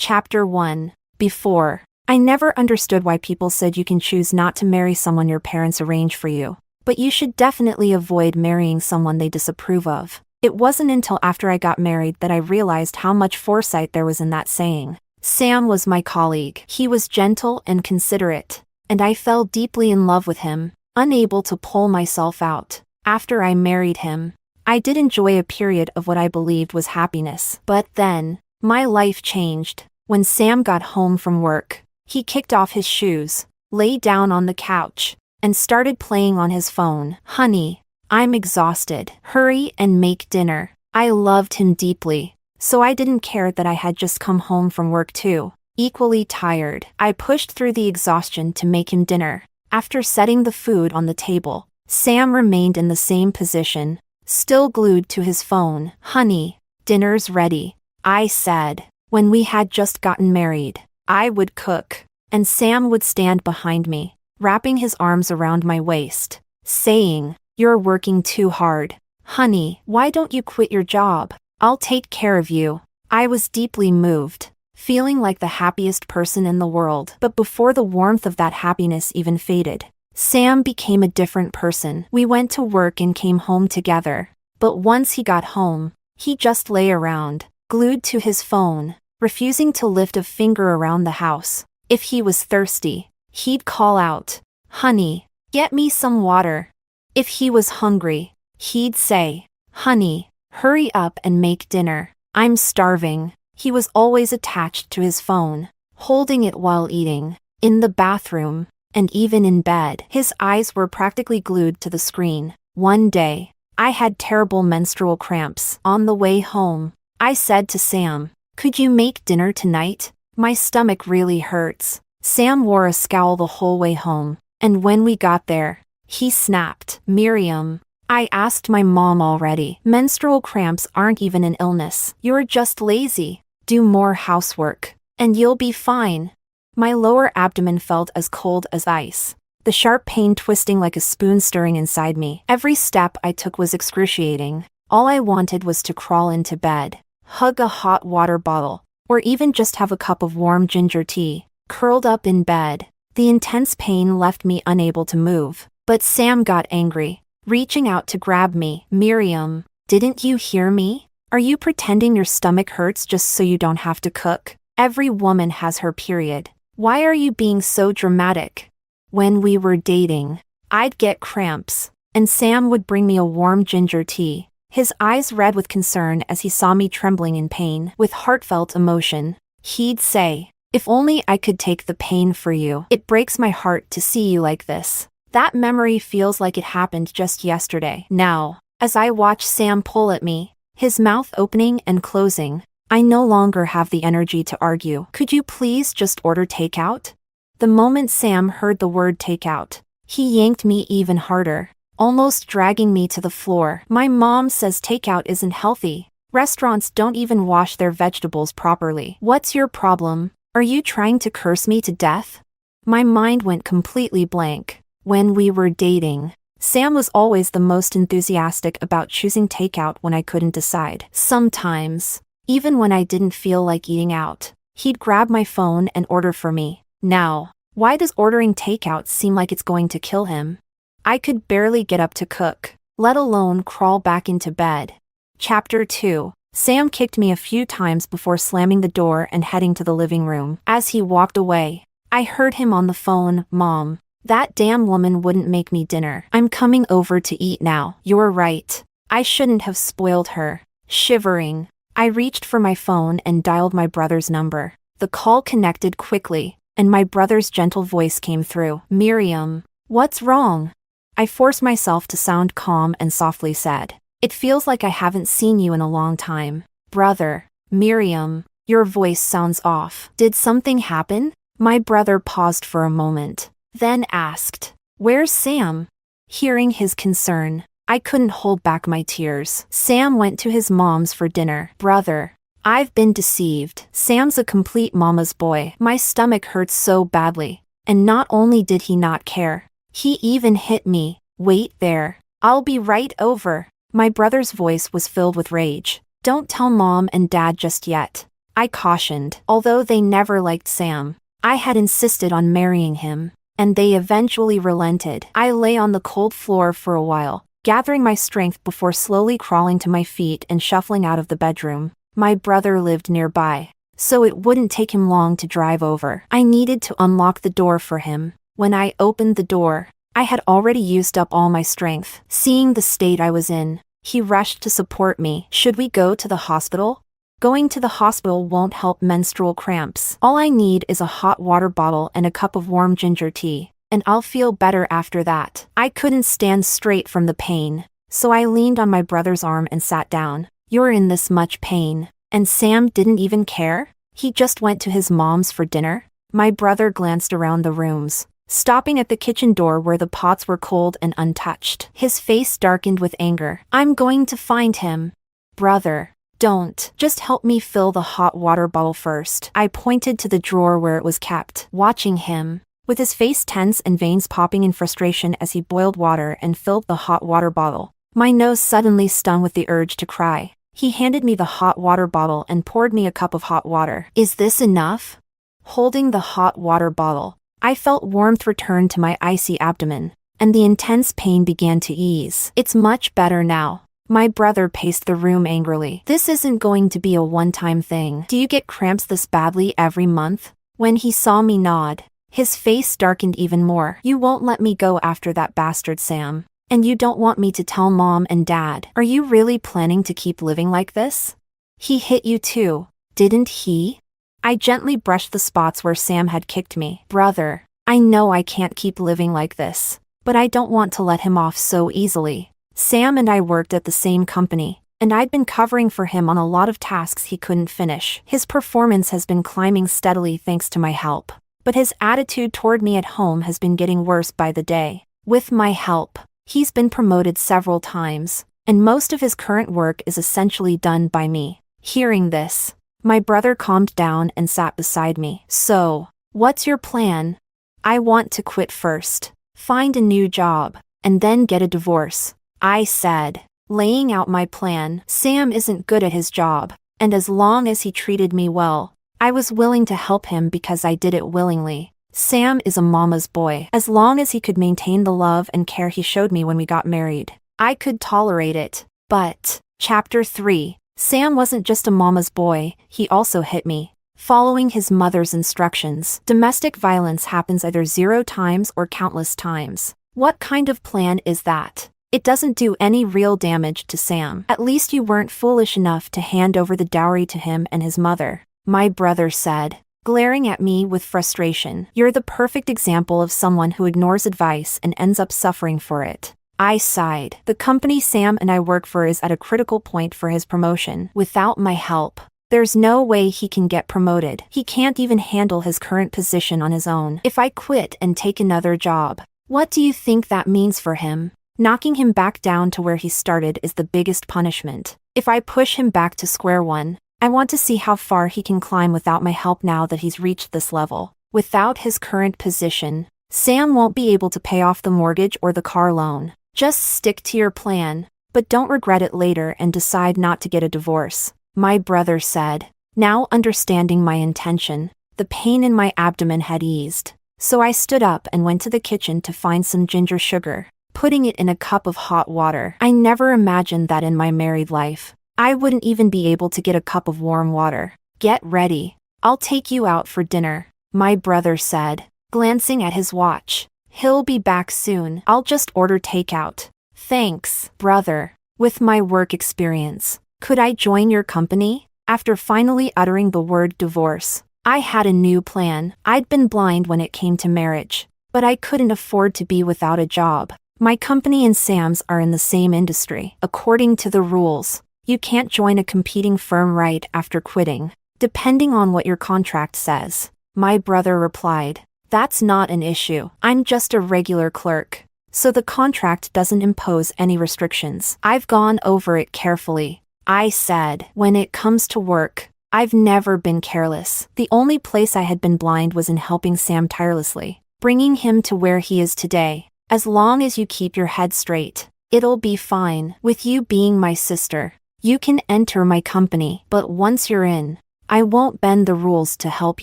Chapter 1. Before. I never understood why people said you can choose not to marry someone your parents arrange for you, but you should definitely avoid marrying someone they disapprove of. It wasn't until after I got married that I realized how much foresight there was in that saying. Sam was my colleague. He was gentle and considerate, and I fell deeply in love with him, unable to pull myself out. After I married him, I did enjoy a period of what I believed was happiness. But then, my life changed. When Sam got home from work, he kicked off his shoes, lay down on the couch, and started playing on his phone. "Honey, I'm exhausted. Hurry and make dinner." I loved him deeply, so I didn't care that I had just come home from work too, equally tired. I pushed through the exhaustion to make him dinner. After setting the food on the table, Sam remained in the same position, still glued to his phone. "Honey, dinner's ready," I said. When we had just gotten married, I would cook, and Sam would stand behind me, wrapping his arms around my waist, saying, "You're working too hard. Honey, why don't you quit your job? I'll take care of you." I was deeply moved, feeling like the happiest person in the world. But before the warmth of that happiness even faded, Sam became a different person. We went to work and came home together, but once he got home, he just lay around, glued to his phone, refusing to lift a finger around the house. If he was thirsty, he'd call out, "Honey, get me some water." If he was hungry, he'd say, "Honey, hurry up and make dinner. I'm starving." He was always attached to his phone, holding it while eating, in the bathroom, and even in bed. His eyes were practically glued to the screen. One day, I had terrible menstrual cramps. On the way home, I said to Sam, "Could you make dinner tonight? My stomach really hurts." Sam wore a scowl the whole way home, and when we got there, he snapped, "Miriam, I asked my mom already. Menstrual cramps aren't even an illness. You're just lazy. Do more housework, and you'll be fine." My lower abdomen felt as cold as ice, the sharp pain twisting like a spoon stirring inside me. Every step I took was excruciating. All I wanted was to crawl into bed, hug a hot water bottle, or even just have a cup of warm ginger tea. Curled up in bed, the intense pain left me unable to move. But Sam got angry, reaching out to grab me. "Miriam, didn't you hear me? Are you pretending your stomach hurts just so you don't have to cook? Every woman has her period. Why are you being so dramatic?" When we were dating, I'd get cramps, and Sam would bring me a warm ginger tea, his eyes red with concern as he saw me trembling in pain. With heartfelt emotion, he'd say, "If only I could take the pain for you. It breaks my heart to see you like this." That memory feels like it happened just yesterday. Now, as I watch Sam pull at me, his mouth opening and closing, I no longer have the energy to argue. "Could you please just order takeout?" The moment Sam heard the word takeout, he yanked me even harder, almost dragging me to the floor. "My mom says takeout isn't healthy. Restaurants don't even wash their vegetables properly. What's your problem? Are you trying to curse me to death?" My mind went completely blank. When we were dating, Sam was always the most enthusiastic about choosing takeout when I couldn't decide. Sometimes, even when I didn't feel like eating out, he'd grab my phone and order for me. Now, why does ordering takeout seem like it's going to kill him? I could barely get up to cook, let alone crawl back into bed. Chapter 2. Sam kicked me a few times before slamming the door and heading to the living room. As he walked away, I heard him on the phone, "Mom, that damn woman wouldn't make me dinner. I'm coming over to eat now." "You're right. I shouldn't have spoiled her." Shivering, I reached for my phone and dialed my brother's number. The call connected quickly, and my brother's gentle voice came through. "Miriam, what's wrong?" I forced myself to sound calm and softly said, "It feels like I haven't seen you in a long time." "Brother, Miriam, your voice sounds off. Did something happen?" My brother paused for a moment, then asked, "Where's Sam?" Hearing his concern, I couldn't hold back my tears. "Sam went to his mom's for dinner." "Brother, I've been deceived. Sam's a complete mama's boy." My stomach hurts so badly, and not only did he not care, he even hit me. "Wait there. I'll be right over." My brother's voice was filled with rage. "Don't tell Mom and Dad just yet. I cautioned. Although they never liked Sam, I had insisted on marrying him, and they eventually relented. I lay on the cold floor for a while, gathering my strength before slowly crawling to my feet and shuffling out of the bedroom. My brother lived nearby, so it wouldn't take him long to drive over. I needed to unlock the door for him. When I opened the door, I had already used up all my strength. Seeing the state I was in, he rushed to support me. Should we go to the hospital? Going to the hospital won't help menstrual cramps. All I need is a hot water bottle and a cup of warm ginger tea, and I'll feel better after that. I couldn't stand straight from the pain, so I leaned on my brother's arm and sat down. You're in this much pain, and Sam didn't even care? He just went to his mom's for dinner? My brother glanced around the rooms, stopping at the kitchen door where the pots were cold and untouched. His face darkened with anger. I'm going to find him. Brother, don't. Just help me fill the hot water bottle first. I pointed to the drawer where it was kept, watching him, with his face tense and veins popping in frustration as he boiled water and filled the hot water bottle. My nose suddenly stung with the urge to cry. He handed me the hot water bottle and poured me a cup of hot water. Is this enough? Holding the hot water bottle, I felt warmth return to my icy abdomen, and the intense pain began to ease. It's much better now. My brother paced the room angrily. This isn't going to be a one-time thing. Do you get cramps this badly every month? When he saw me nod, his face darkened even more. You won't let me go after that bastard Sam. And you don't want me to tell Mom and Dad. Are you really planning to keep living like this? He hit you too, didn't he? I gently brushed the spots where Sam had kicked me. Brother, I know I can't keep living like this, but I don't want to let him off so easily. Sam and I worked at the same company, and I'd been covering for him on a lot of tasks he couldn't finish. His performance has been climbing steadily thanks to my help, but his attitude toward me at home has been getting worse by the day. With my help, he's been promoted several times, and most of his current work is essentially done by me. Hearing this, my brother calmed down and sat beside me. So, what's your plan? I want to quit first, find a new job, and then get a divorce, I said, laying out my plan. Sam isn't good at his job, and as long as he treated me well, I was willing to help him because I did it willingly. Sam is a mama's boy. As long as he could maintain the love and care he showed me when we got married, I could tolerate it. But, Chapter 3, Sam wasn't just a mama's boy, he also hit me. Following his mother's instructions, domestic violence happens either 0 times or countless times. What kind of plan is that? It doesn't do any real damage to Sam. At least you weren't foolish enough to hand over the dowry to him and his mother, my brother said, glaring at me with frustration. You're the perfect example of someone who ignores advice and ends up suffering for it. I sighed. The company Sam and I work for is at a critical point for his promotion. Without my help, there's no way he can get promoted. He can't even handle his current position on his own. If I quit and take another job, what do you think that means for him? Knocking him back down to where he started is the biggest punishment. If I push him back to square one, I want to see how far he can climb without my help now that he's reached this level. Without his current position, Sam won't be able to pay off the mortgage or the car loan. Just stick to your plan, but don't regret it later and decide not to get a divorce, my brother said. Now understanding my intention, the pain in my abdomen had eased, so I stood up and went to the kitchen to find some ginger sugar, putting it in a cup of hot water. I never imagined that in my married life, I wouldn't even be able to get a cup of warm water. Get ready. I'll take you out for dinner, my brother said, glancing at his watch. He'll be back soon. I'll just order takeout. Thanks, brother. With my work experience, could I join your company? After finally uttering the word divorce, I had a new plan. I'd been blind when it came to marriage, but I couldn't afford to be without a job. My company and Sam's are in the same industry. According to the rules, you can't join a competing firm right after quitting, depending on what your contract says, my brother replied. That's not an issue. I'm just a regular clerk, so the contract doesn't impose any restrictions. I've gone over it carefully, I said. When it comes to work, I've never been careless. The only place I had been blind was in helping Sam tirelessly, bringing him to where he is today. As long as you keep your head straight, it'll be fine. With you being my sister, you can enter my company, but once you're in, I won't bend the rules to help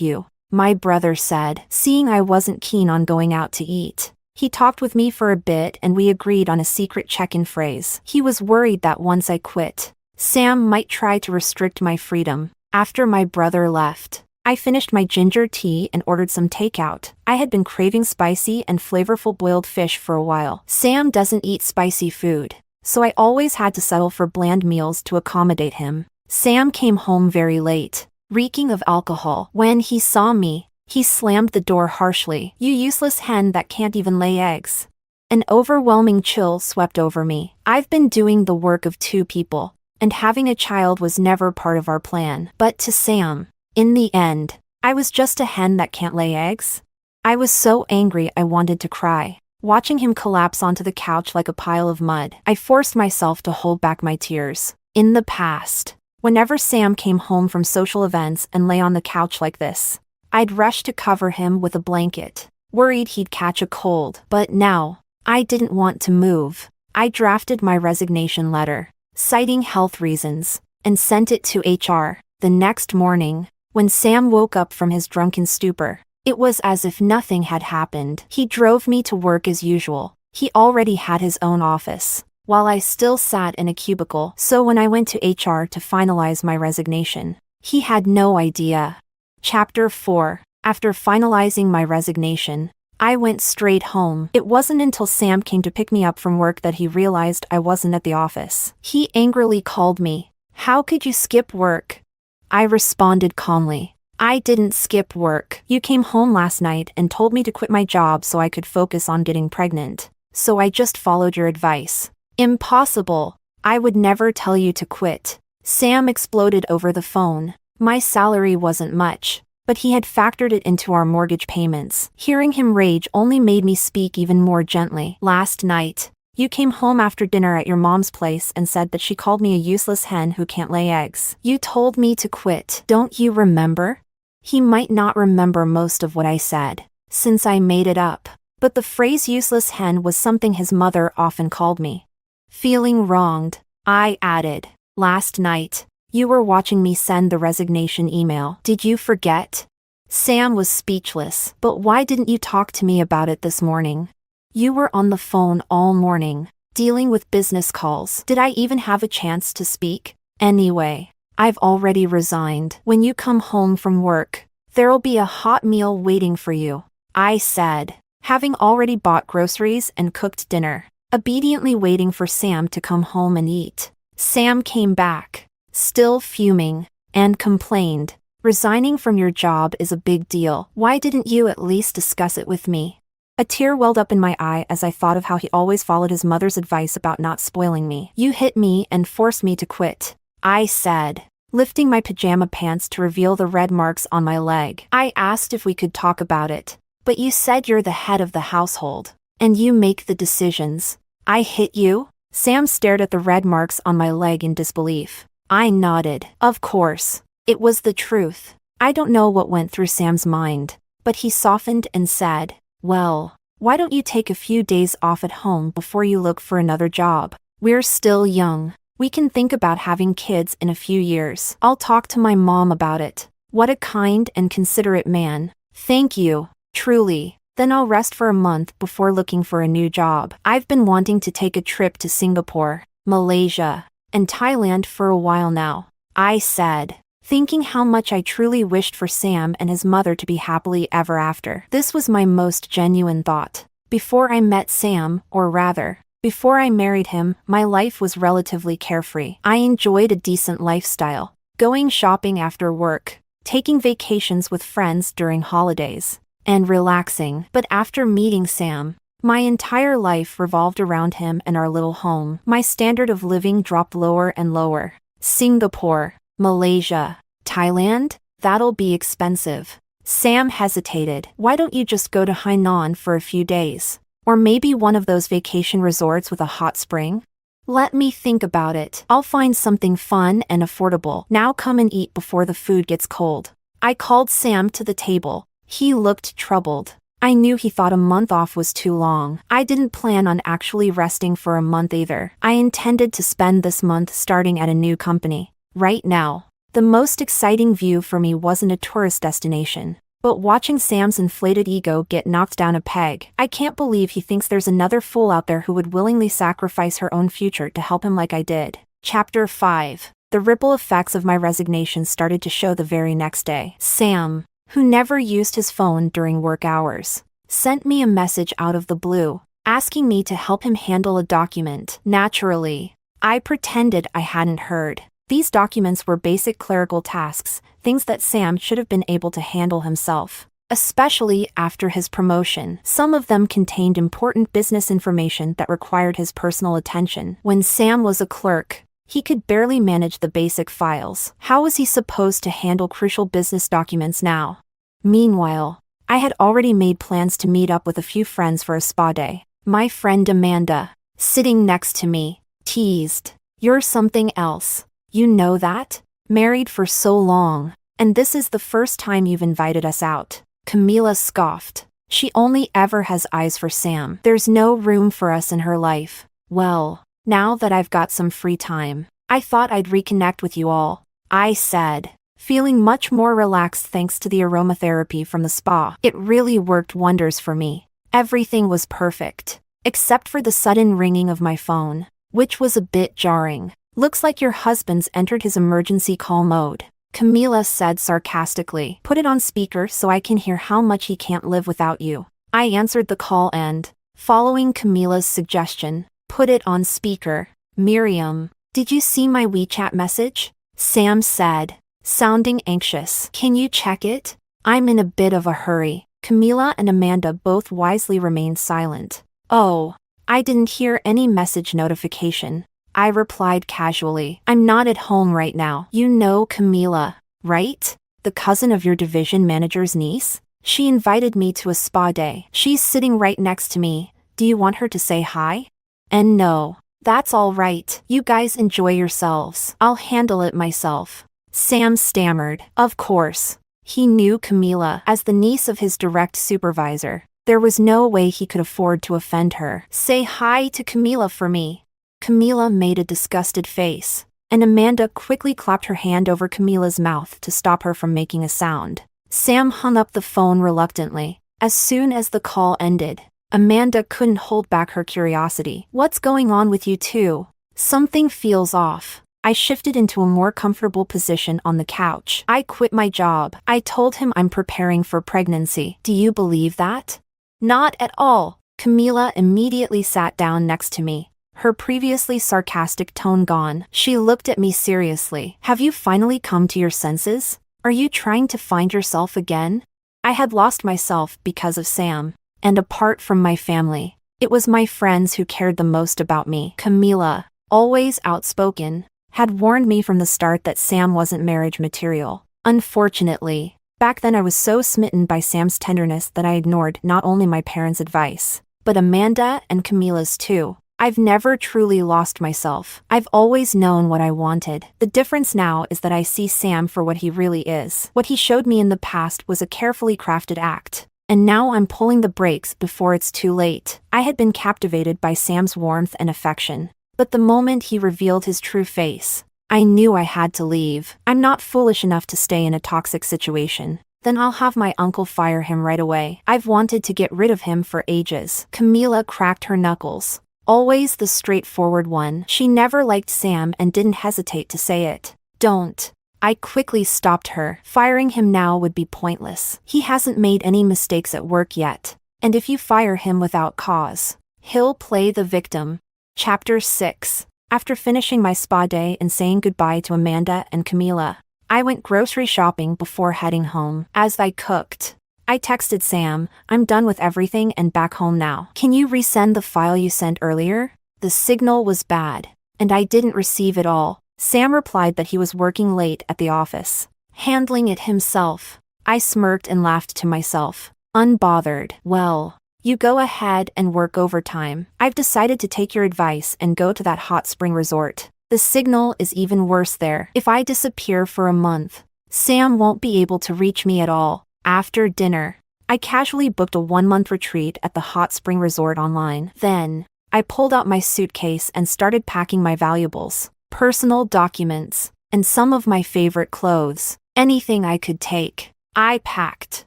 you, my brother said, seeing I wasn't keen on going out to eat. He talked with me for a bit and we agreed on a secret check-in phrase. He was worried that once I quit, Sam might try to restrict my freedom. After my brother left, I finished my ginger tea and ordered some takeout. I had been craving spicy and flavorful boiled fish for a while. Sam doesn't eat spicy food, so I always had to settle for bland meals to accommodate him. Sam came home very late, reeking of alcohol. When he saw me, he slammed the door harshly. "You useless hen that can't even lay eggs." An overwhelming chill swept over me. I've been doing the work of two people, and having a child was never part of our plan. But to Sam, in the end, I was just a hen that can't lay eggs? I was so angry I wanted to cry. Watching him collapse onto the couch like a pile of mud, I forced myself to hold back my tears. In the past, whenever Sam came home from social events and lay on the couch like this, I'd rush to cover him with a blanket, worried he'd catch a cold. But now, I didn't want to move. I drafted my resignation letter, citing health reasons, and sent it to HR. The next morning, when Sam woke up from his drunken stupor, it was as if nothing had happened. He drove me to work as usual. He already had his own office, while I still sat in a cubicle. So when I went to HR to finalize my resignation, he had no idea. Chapter 4. After finalizing my resignation, I went straight home. It wasn't until Sam came to pick me up from work that he realized I wasn't at the office. He angrily called me. "How could you skip work?" I responded calmly. "I didn't skip work. You came home last night and told me to quit my job so I could focus on getting pregnant. So I just followed your advice." "Impossible. I would never tell you to quit." Sam exploded over the phone. My salary wasn't much, but he had factored it into our mortgage payments. Hearing him rage only made me speak even more gently. "Last night, you came home after dinner at your mom's place and said that she called me a useless hen who can't lay eggs. You told me to quit. Don't you remember?" He might not remember most of what I said, since I made it up, but the phrase useless hen was something his mother often called me. Feeling wronged, I added, "Last night, you were watching me send the resignation email. Did you forget?" Sam was speechless. "But why didn't you talk to me about it this morning? You were on the phone all morning, dealing with business calls. Did I even have a chance to speak? Anyway, I've already resigned. When you come home from work, there'll be a hot meal waiting for you," I said, having already bought groceries and cooked dinner, obediently waiting for Sam to come home and eat. Sam came back, still fuming, and complained, "Resigning from your job is a big deal. Why didn't you at least discuss it with me?" A tear welled up in my eye as I thought of how he always followed his mother's advice about not spoiling me. "You hit me and forced me to quit," I said, lifting my pajama pants to reveal the red marks on my leg. "I asked if we could talk about it, but you said you're the head of the household, and you make the decisions." "I hit you?" Sam stared at the red marks on my leg in disbelief. I nodded. Of course, it was the truth. I don't know what went through Sam's mind, but he softened and said, "Well, why don't you take a few days off at home before you look for another job? We're still young. We can think about having kids in a few years. I'll talk to my mom about it." What a kind and considerate man. "Thank you, truly. Then I'll rest for a month before looking for a new job. I've been wanting to take a trip to Singapore, Malaysia, and Thailand for a while now," I said, thinking how much I truly wished for Sam and his mother to be happily ever after. This was my most genuine thought. Before I met Sam, or rather, before I married him, my life was relatively carefree. I enjoyed a decent lifestyle, going shopping after work, taking vacations with friends during holidays, and relaxing. But after meeting Sam, my entire life revolved around him and our little home. My standard of living dropped lower and lower. Singapore, Malaysia, Thailand? That'll be expensive. Sam hesitated. "Why don't you just go to Hainan for a few days? Or maybe one of those vacation resorts with a hot spring?" "Let me think about it. I'll find something fun and affordable. Now come and eat before the food gets cold." I called Sam to the table. He looked troubled. I knew he thought a month off was too long. I didn't plan on actually resting for a month either. I intended to spend this month starting at a new company. Right now, The most exciting view for me wasn't a tourist destination, but watching Sam's inflated ego get knocked down a peg. I can't believe he thinks there's another fool out there who would willingly sacrifice her own future to help him like I did. Chapter 5. The ripple effects of my resignation started to show the very next day. Sam, who never used his phone during work hours, sent me a message out of the blue, asking me to help him handle a document. Naturally, I pretended I hadn't heard. These documents were basic clerical tasks, things that Sam should have been able to handle himself, especially after his promotion. Some of them contained important business information that required his personal attention. When Sam was a clerk, he could barely manage the basic files. How was he supposed to handle crucial business documents now? Meanwhile, I had already made plans to meet up with a few friends for a spa day. My friend Amanda, sitting next to me, teased, "You're something else. You know that? Married for so long, and this is the first time you've invited us out." Camila scoffed. She only ever has eyes for Sam. There's no room for us in her life. Well, now that I've got some free time, I thought I'd reconnect with you all, I said, feeling much more relaxed thanks to the aromatherapy from the spa. It really worked wonders for me. Everything was perfect, except for the sudden ringing of my phone, which was a bit jarring. "Looks like your husband's entered his emergency call mode," Camila said sarcastically. "Put it on speaker so I can hear how much he can't live without you." I answered the call and, following Camila's suggestion, put it on speaker. "Miriam, did you see my WeChat message?" Sam said, sounding anxious. "Can you check it? I'm in a bit of a hurry." Camila and Amanda both wisely remained silent. "Oh, I didn't hear any message notification," I replied casually. "I'm not at home right now." "You know Camila, right? The cousin of your division manager's niece? She invited me to a spa day. She's sitting right next to me. Do you want her to say hi?" "And no, that's all right. You guys enjoy yourselves. I'll handle it myself." Sam stammered. Of course. He knew Camila as the niece of his direct supervisor. There was no way he could afford to offend her. "Say hi to Camila for me." Camila made a disgusted face, and Amanda quickly clapped her hand over Camila's mouth to stop her from making a sound. Sam hung up the phone reluctantly. As soon as the call ended, Amanda couldn't hold back her curiosity. "What's going on with you two? Something feels off." I shifted into a more comfortable position on the couch. "I quit my job. I told him I'm preparing for pregnancy. Do you believe that?" "Not at all." Camila immediately sat down next to me, her previously sarcastic tone gone. She looked at me seriously. "Have you finally come to your senses? Are you trying to find yourself again?" I had lost myself because of Sam, and apart from my family, it was my friends who cared the most about me. Camila, always outspoken, had warned me from the start that Sam wasn't marriage material. Unfortunately, back then I was so smitten by Sam's tenderness that I ignored not only my parents' advice, but Amanda and Camila's too. I've never truly lost myself. I've always known what I wanted. The difference now is that I see Sam for what he really is. What he showed me in the past was a carefully crafted act, and now I'm pulling the brakes before it's too late. I had been captivated by Sam's warmth and affection, but the moment he revealed his true face, I knew I had to leave. I'm not foolish enough to stay in a toxic situation. Then I'll have my uncle fire him right away. I've wanted to get rid of him for ages. Camila cracked her knuckles. Always the straightforward one. She never liked Sam and didn't hesitate to say it. "Don't." I quickly stopped her. Firing him now would be pointless. He hasn't made any mistakes at work yet, and if you fire him without cause, he'll play the victim. Chapter 6. After finishing my spa day and saying goodbye to Amanda and Camila, I went grocery shopping before heading home. As I cooked, I texted Sam, "I'm done with everything and back home now. Can you resend the file you sent earlier?" The signal was bad, and I didn't receive it all. Sam replied that he was working late at the office, handling it himself. I smirked and laughed to myself, unbothered. "Well, you go ahead and work overtime. I've decided to take your advice and go to that hot spring resort. The signal is even worse there. If I disappear for a month, Sam won't be able to reach me at all." After dinner, I casually booked a 1-month retreat at the hot spring resort online. Then, I pulled out my suitcase and started packing my valuables. Personal documents, and some of my favorite clothes. Anything I could take. I packed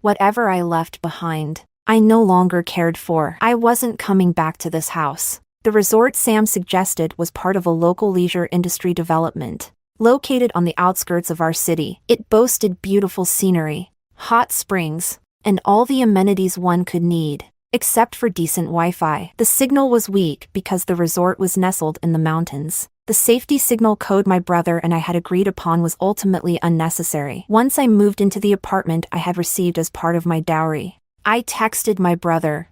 whatever I left behind. I no longer cared for. I wasn't coming back to this house. The resort Sam suggested was part of a local leisure industry development. Located on the outskirts of our city, it boasted beautiful scenery, hot springs, and all the amenities one could need, except for decent Wi-Fi. The signal was weak because the resort was nestled in the mountains. The safety signal code my brother and I had agreed upon was ultimately unnecessary. Once I moved into the apartment I had received as part of my dowry, I texted my brother,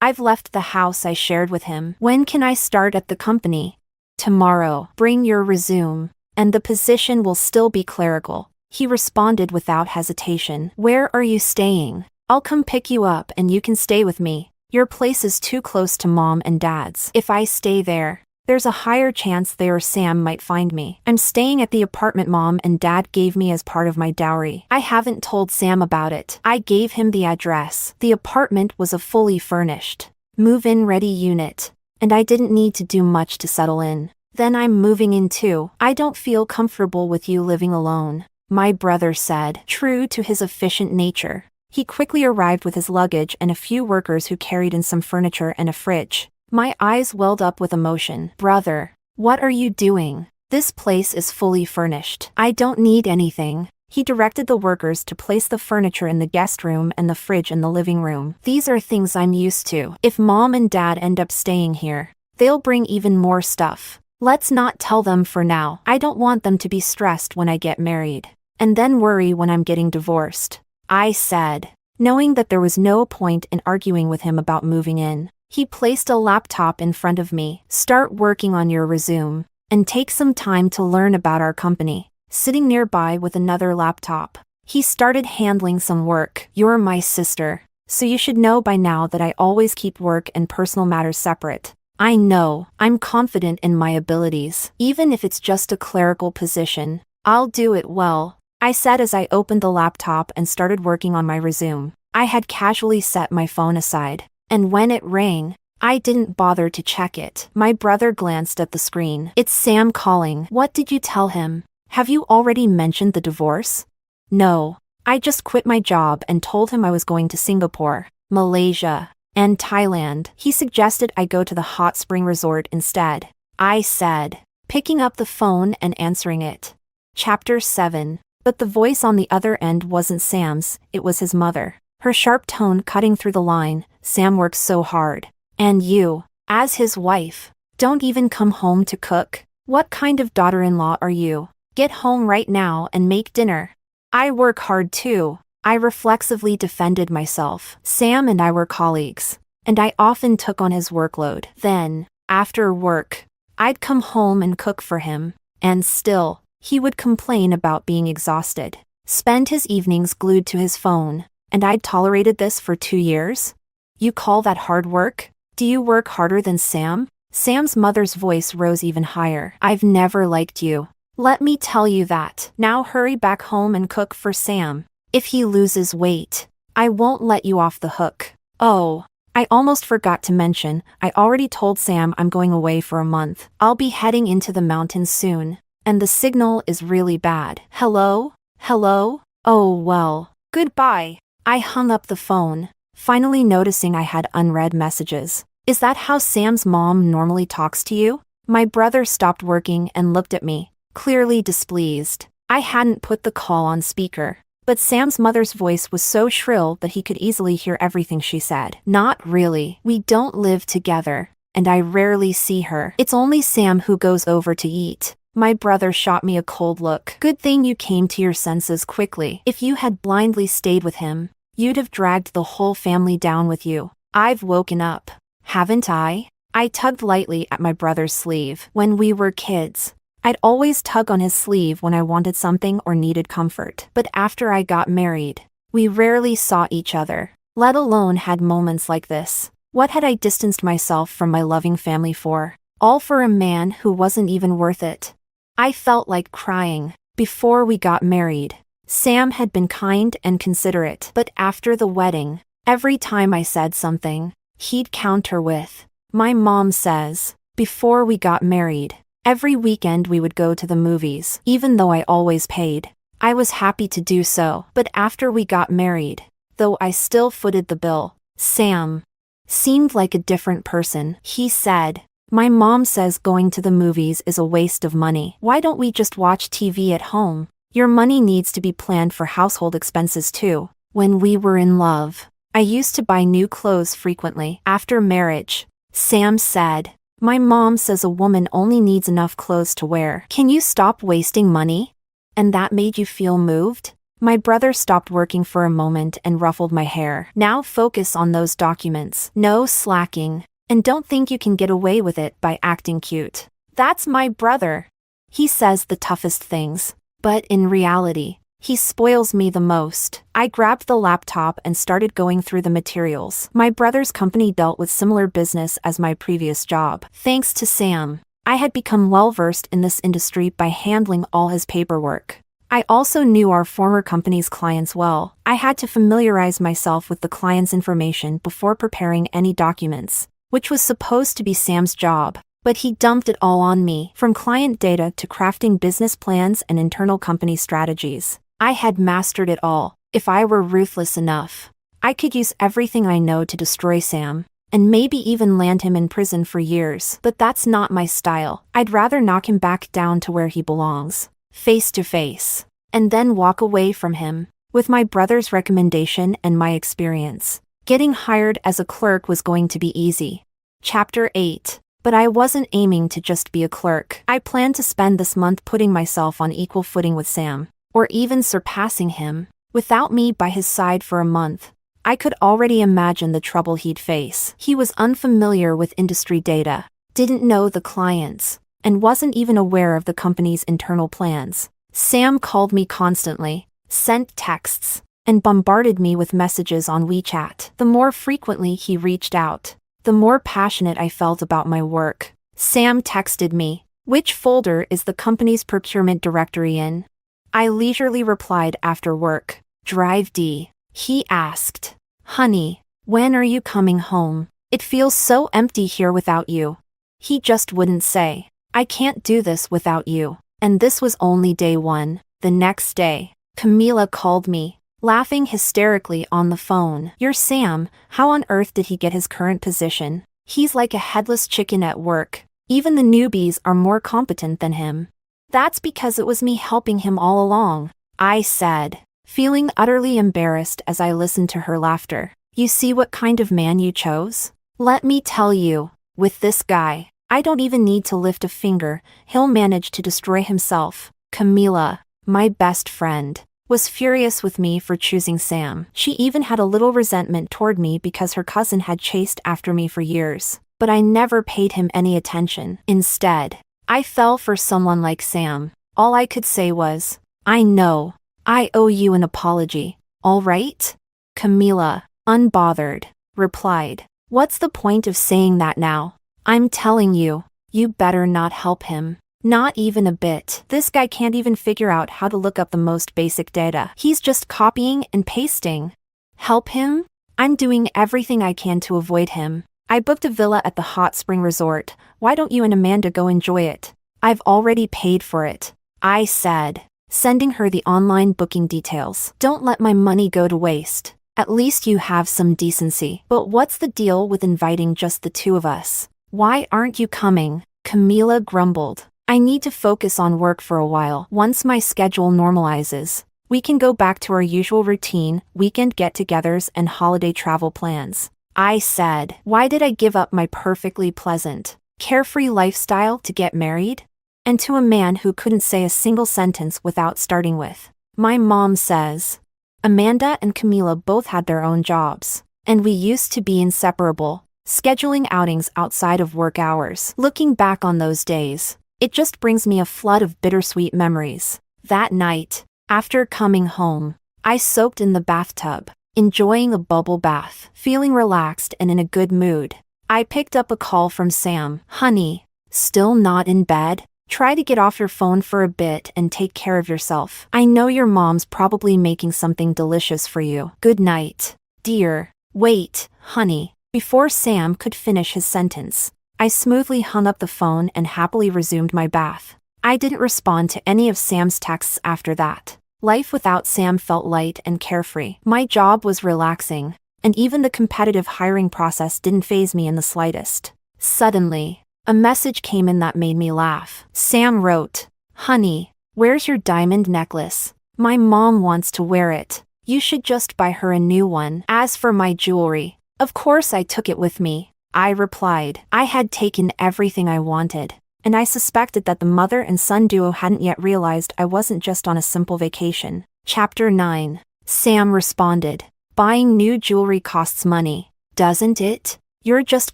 I've left the house I shared with him. When can I start at the company? Tomorrow. Bring your resume, and the position will still be clerical. He responded without hesitation. Where are you staying? I'll come pick you up and you can stay with me. Your place is too close to Mom and Dad's. If I stay there, there's a higher chance they or Sam might find me. I'm staying at the apartment Mom and Dad gave me as part of my dowry. I haven't told Sam about it. I gave him the address. The apartment was a fully furnished, move-in ready unit, and I didn't need to do much to settle in. Then I'm moving in too. I don't feel comfortable with you living alone, my brother said. True to his efficient nature, he quickly arrived with his luggage and a few workers who carried in some furniture and a fridge. My eyes welled up with emotion. Brother, what are you doing? This place is fully furnished. I don't need anything. He directed the workers to place the furniture in the guest room and the fridge in the living room. These are things I'm used to. If Mom and Dad end up staying here, they'll bring even more stuff. Let's not tell them for now. I don't want them to be stressed when I get married, and then worry when I'm getting divorced, I said, knowing that there was no point in arguing with him about moving in. He placed a laptop in front of me. Start working on your resume, and take some time to learn about our company. Sitting nearby with another laptop, he started handling some work. You're my sister, so you should know by now that I always keep work and personal matters separate. I know, I'm confident in my abilities. Even if it's just a clerical position, I'll do it well, I said as I opened the laptop and started working on my resume. I had casually set my phone aside, and when it rang, I didn't bother to check it. My brother glanced at the screen. It's Sam calling. What did you tell him? Have you already mentioned the divorce? No, I just quit my job and told him I was going to Singapore, Malaysia, and Thailand. He suggested I go to the hot spring resort instead, I said, picking up the phone and answering it. Chapter 7. But the voice on the other end wasn't Sam's, it was his mother. Her sharp tone cutting through the line. Sam works so hard. And you, as his wife, don't even come home to cook? What kind of daughter-in-law are you? Get home right now and make dinner. I work hard too, I reflexively defended myself. Sam and I were colleagues, and I often took on his workload. Then, after work, I'd come home and cook for him, and still, he would complain about being exhausted, spend his evenings glued to his phone, and I'd tolerated this for 2 years? You call that hard work? Do you work harder than Sam? Sam's mother's voice rose even higher. I've never liked you. Let me tell you that. Now hurry back home and cook for Sam. If he loses weight, I won't let you off the hook. Oh, I almost forgot to mention, I already told Sam I'm going away for a month. I'll be heading into the mountains soon, and the signal is really bad. Hello? Hello? Oh well. Goodbye. I hung up the phone, finally noticing I had unread messages. Is that how Sam's mom normally talks to you? My brother stopped working and looked at me, clearly displeased. I hadn't put the call on speaker, but Sam's mother's voice was so shrill that he could easily hear everything she said. Not really. We don't live together, and I rarely see her. It's only Sam who goes over to eat. My brother shot me a cold look. Good thing you came to your senses quickly. If you had blindly stayed with him, you'd have dragged the whole family down with you. I've woken up, haven't I? I tugged lightly at my brother's sleeve. When we were kids, I'd always tug on his sleeve when I wanted something or needed comfort. But after I got married, we rarely saw each other, let alone had moments like this. What had I distanced myself from my loving family for? All for a man who wasn't even worth it. I felt like crying. Before we got married, Sam had been kind and considerate. But after the wedding, every time I said something, he'd counter with, "My mom says." Before we got married, Every weekend we would go to the movies, even though I always paid. I was happy to do so, but after we got married, though I still footed the bill, Sam seemed like a different person. He said, "My mom says going to the movies is a waste of money. Why don't we just watch TV at home? Your money needs to be planned for household expenses too." When we were in love, I used to buy new clothes frequently. After marriage, Sam said, "My mom says a woman only needs enough clothes to wear. Can you stop wasting money?" And that made you feel moved? My brother stopped working for a moment and ruffled my hair. "Now focus on those documents. No slacking. And don't think you can get away with it by acting cute. That's my brother. He says the toughest things. But in reality, he spoils me the most." I grabbed the laptop and started going through the materials. My brother's company dealt with similar business as my previous job. Thanks to Sam, I had become well-versed in this industry by handling all his paperwork. I also knew our former company's clients well. I had to familiarize myself with the client's information before preparing any documents, which was supposed to be Sam's job. But he dumped it all on me, from client data to crafting business plans and internal company strategies. I had mastered it all. If I were ruthless enough, I could use everything I know to destroy Sam, and maybe even land him in prison for years. But that's not my style. I'd rather knock him back down to where he belongs, face to face, and then walk away from him. With my brother's recommendation and my experience, getting hired as a clerk was going to be easy. Chapter 8. But I wasn't aiming to just be a clerk. I planned to spend this month putting myself on equal footing with Sam, or even surpassing him. Without me by his side for a month, I could already imagine the trouble he'd face. He was unfamiliar with industry data, didn't know the clients, and wasn't even aware of the company's internal plans. Sam called me constantly, sent texts, and bombarded me with messages on WeChat. The more frequently he reached out, the more passionate I felt about my work. Sam texted me, "Which folder is the company's procurement directory in?" I leisurely replied after work, "Drive D." He asked, "Honey, when are you coming home? It feels so empty here without you." He just wouldn't say, "I can't do this without you." And this was only day one. The next day, Camila called me, laughing hysterically on the phone. "You're Sam. How on earth did he get his current position? He's like a headless chicken at work. Even the newbies are more competent than him." "That's because it was me helping him all along," I said, feeling utterly embarrassed as I listened to her laughter. "You see what kind of man you chose? Let me tell you, with this guy, I don't even need to lift a finger. He'll manage to destroy himself." Camila, my best friend, was furious with me for choosing Sam. She even had a little resentment toward me because her cousin had chased after me for years. But I never paid him any attention. Instead, I fell for someone like Sam. All I could say was, "I know. I owe you an apology, all right?" Camila, unbothered, replied, "What's the point of saying that now? I'm telling you, you better not help him. Not even a bit. This guy can't even figure out how to look up the most basic data. He's just copying and pasting." Help him? I'm doing everything I can to avoid him. I booked a villa at the hot spring resort. Why don't you and Amanda go enjoy it? I've already paid for it, I said, sending her the online booking details. Don't let my money go to waste. At least you have some decency. But what's the deal with inviting just the two of us? Why aren't you coming? Camila grumbled. I need to focus on work for a while. Once my schedule normalizes, we can go back to our usual routine, weekend get-togethers and holiday travel plans. I said, why did I give up my perfectly pleasant, carefree lifestyle to get married? And to a man who couldn't say a single sentence without starting with, "My mom says." Amanda and Camila both had their own jobs, and we used to be inseparable, scheduling outings outside of work hours. Looking back on those days, it just brings me a flood of bittersweet memories. That night, after coming home, I soaked in the bathtub, enjoying a bubble bath, feeling relaxed and in a good mood. I picked up a call from Sam. "Honey, still not in bed? Try to get off your phone for a bit and take care of yourself. I know your mom's probably making something delicious for you. Good night, dear." Wait, honey. Before Sam could finish his sentence, I smoothly hung up the phone and happily resumed my bath. I didn't respond to any of Sam's texts after that. Life without Sam felt light and carefree. My job was relaxing, and even the competitive hiring process didn't faze me in the slightest. Suddenly, a message came in that made me laugh. Sam wrote, "Honey, where's your diamond necklace? My mom wants to wear it. You should just buy her a new one. As for my jewelry, of course I took it with me." I replied. I had taken everything I wanted, and I suspected that the mother and son duo hadn't yet realized I wasn't just on a simple vacation. Chapter 9. Sam responded, "Buying new jewelry costs money, doesn't it? You're just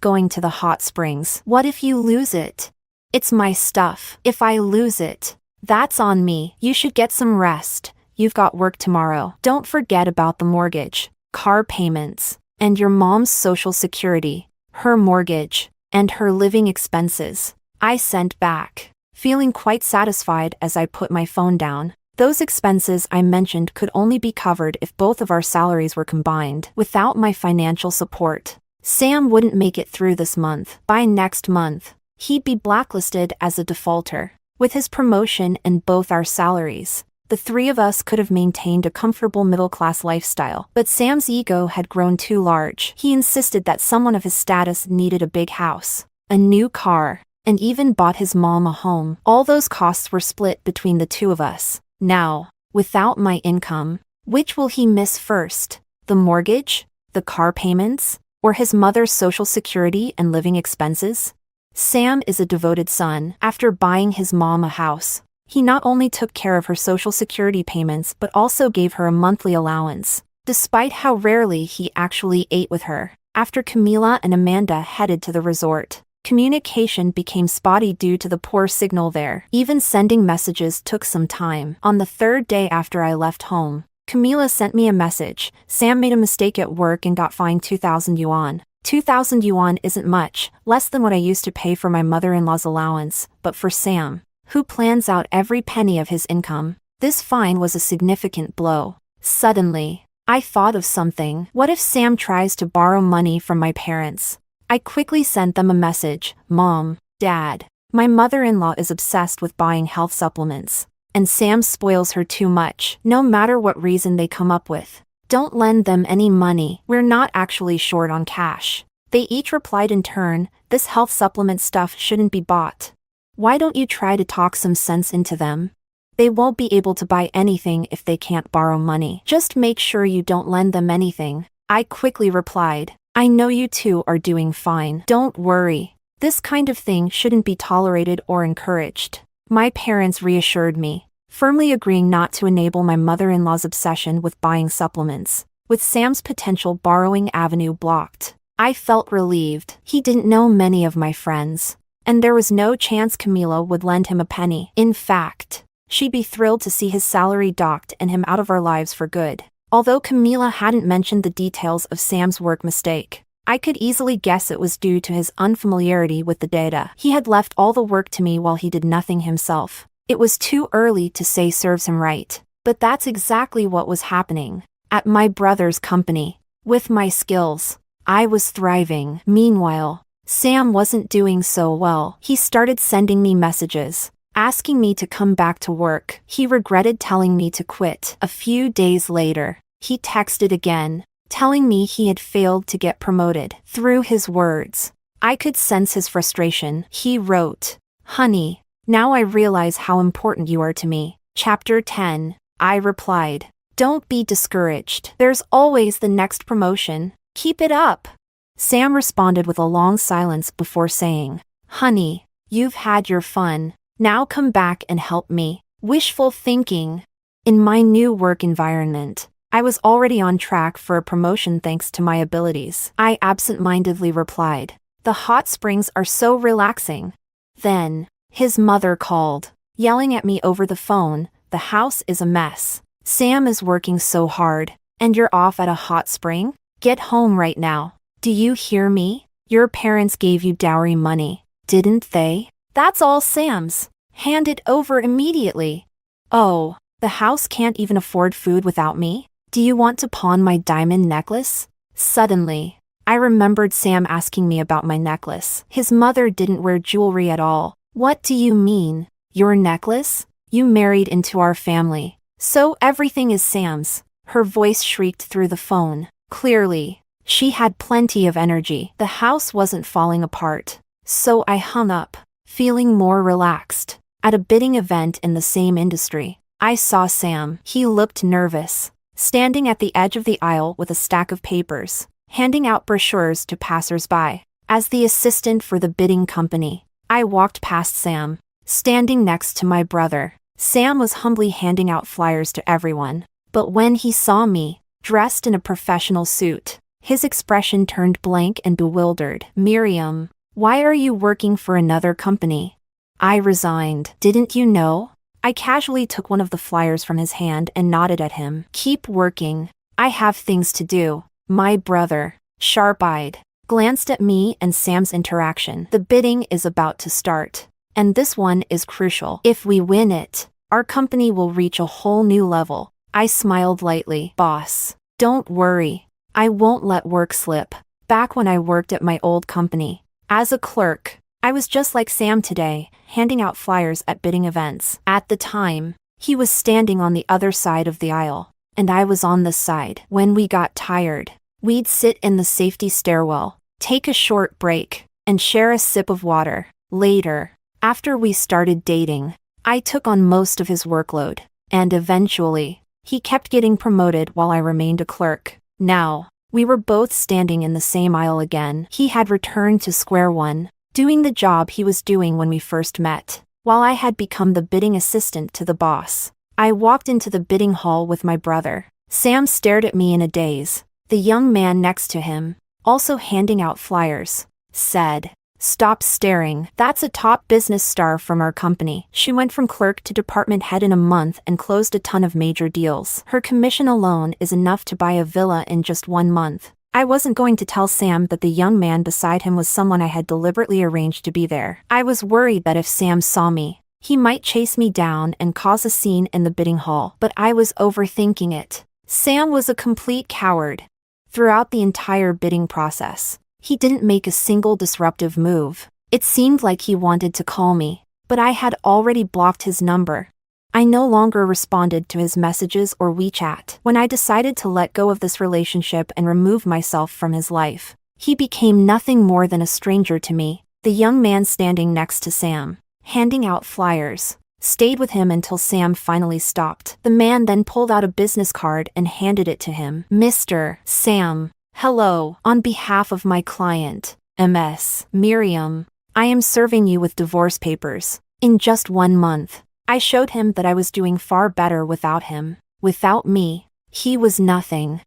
going to the hot springs. What if you lose it? It's my stuff. If I lose it, that's on me. You should get some rest. You've got work tomorrow. Don't forget about the mortgage, car payments, and your mom's social security, her mortgage, and her living expenses." I sent back, feeling quite satisfied as I put my phone down. Those expenses I mentioned could only be covered if both of our salaries were combined. Without my financial support, Sam wouldn't make it through this month. By next month, he'd be blacklisted as a defaulter. With his promotion and both our salaries, the three of us could have maintained a comfortable middle-class lifestyle. But Sam's ego had grown too large. He insisted that someone of his status needed a big house, a new car, and even bought his mom a home. All those costs were split between the two of us. Now, without my income, which will he miss first? The mortgage, the car payments, or his mother's social security and living expenses? Sam is a devoted son. After buying his mom a house, he not only took care of her social security payments but also gave her a monthly allowance, despite how rarely he actually ate with her. After Camila and Amanda headed to the resort, communication became spotty due to the poor signal there. Even sending messages took some time. On the third day after I left home, Camila sent me a message. "Sam made a mistake at work and got fined 2,000 yuan. 2,000 yuan isn't much, less than what I used to pay for my mother-in-law's allowance, but for Sam, who plans out every penny of his income, this fine was a significant blow." Suddenly, I thought of something. What if Sam tries to borrow money from my parents? I quickly sent them a message. "Mom, Dad, my mother-in-law is obsessed with buying health supplements, and Sam spoils her too much. No matter what reason they come up with, don't lend them any money. We're not actually short on cash." They each replied in turn, "This health supplement stuff shouldn't be bought. Why don't you try to talk some sense into them? They won't be able to buy anything if they can't borrow money. Just make sure you don't lend them anything." I quickly replied, "I know you two are doing fine. Don't worry. This kind of thing shouldn't be tolerated or encouraged." My parents reassured me, firmly agreeing not to enable my mother-in-law's obsession with buying supplements. With Sam's potential borrowing avenue blocked, I felt relieved. He didn't know many of my friends, and there was no chance Camila would lend him a penny. In fact, she'd be thrilled to see his salary docked and him out of our lives for good. Although Camila hadn't mentioned the details of Sam's work mistake, I could easily guess it was due to his unfamiliarity with the data. He had left all the work to me while he did nothing himself. It was too early to say serves him right, but that's exactly what was happening. At my brother's company, with my skills, I was thriving. Meanwhile, Sam wasn't doing so well. He started sending me messages, asking me to come back to work. He regretted telling me to quit. A few days later, he texted again, telling me he had failed to get promoted. Through his words, I could sense his frustration. He wrote, "Honey, now I realize how important you are to me." Chapter 10. I replied, "Don't be discouraged. There's always the next promotion. Keep it up." Sam responded with a long silence before saying, "Honey, you've had your fun. Now come back and help me." Wishful thinking. In my new work environment, I was already on track for a promotion thanks to my abilities. I absent-mindedly replied, "The hot springs are so relaxing." Then, his mother called, yelling at me over the phone, "The house is a mess. Sam is working so hard, and you're off at a hot spring? Get home right now. Do you hear me? Your parents gave you dowry money, didn't they? That's all Sam's. Hand it over immediately." "Oh, the house can't even afford food without me? Do you want to pawn my diamond necklace?" Suddenly, I remembered Sam asking me about my necklace. His mother didn't wear jewelry at all. What do you mean? Your necklace? You married into our family. So everything is Sam's. Her voice shrieked through the phone. Clearly, she had plenty of energy. The house wasn't falling apart. So I hung up, feeling more relaxed. At a bidding event in the same industry, I saw Sam. He looked nervous, standing at the edge of the aisle with a stack of papers, handing out brochures to passers-by. As the assistant for the bidding company, I walked past Sam, standing next to my brother. Sam was humbly handing out flyers to everyone. But when he saw me, dressed in a professional suit, his expression turned blank and bewildered. Miriam, why are you working for another company? I resigned. Didn't you know? I casually took one of the flyers from his hand and nodded at him. Keep working. I have things to do. My brother, sharp-eyed, glanced at me and Sam's interaction. The bidding is about to start. And this one is crucial. If we win it, our company will reach a whole new level. I smiled lightly. Boss, don't worry. I won't let work slip. Back when I worked at my old company, as a clerk, I was just like Sam today, handing out flyers at bidding events. At the time, he was standing on the other side of the aisle, and I was on this side. When we got tired, we'd sit in the safety stairwell, take a short break, and share a sip of water. Later, after we started dating, I took on most of his workload, and eventually, he kept getting promoted while I remained a clerk. Now, we were both standing in the same aisle again. He had returned to square one, doing the job he was doing when we first met, while I had become the bidding assistant to the boss. I walked into the bidding hall with my brother. Sam stared at me in a daze. The young man next to him, also handing out flyers, said, "Stop staring. That's a top business star from our company. She went from clerk to department head in a month and closed a ton of major deals. Her commission alone is enough to buy a villa in just 1 month." I wasn't going to tell Sam that the young man beside him was someone I had deliberately arranged to be there. I was worried that if Sam saw me, he might chase me down and cause a scene in the bidding hall. But I was overthinking it. Sam was a complete coward. Throughout the entire bidding process, he didn't make a single disruptive move. It seemed like he wanted to call me, but I had already blocked his number. I no longer responded to his messages or WeChat. When I decided to let go of this relationship and remove myself from his life, he became nothing more than a stranger to me. The young man standing next to Sam, handing out flyers, stayed with him until Sam finally stopped. The man then pulled out a business card and handed it to him. "Mr. Sam, hello. On behalf of my client, Ms. Miriam, I am serving you with divorce papers. In just 1 month, I showed him that I was doing far better without him. Without me, he was nothing.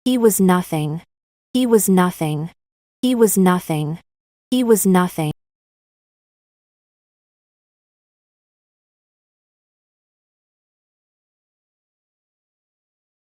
He was nothing. He was nothing. He was nothing. He was nothing.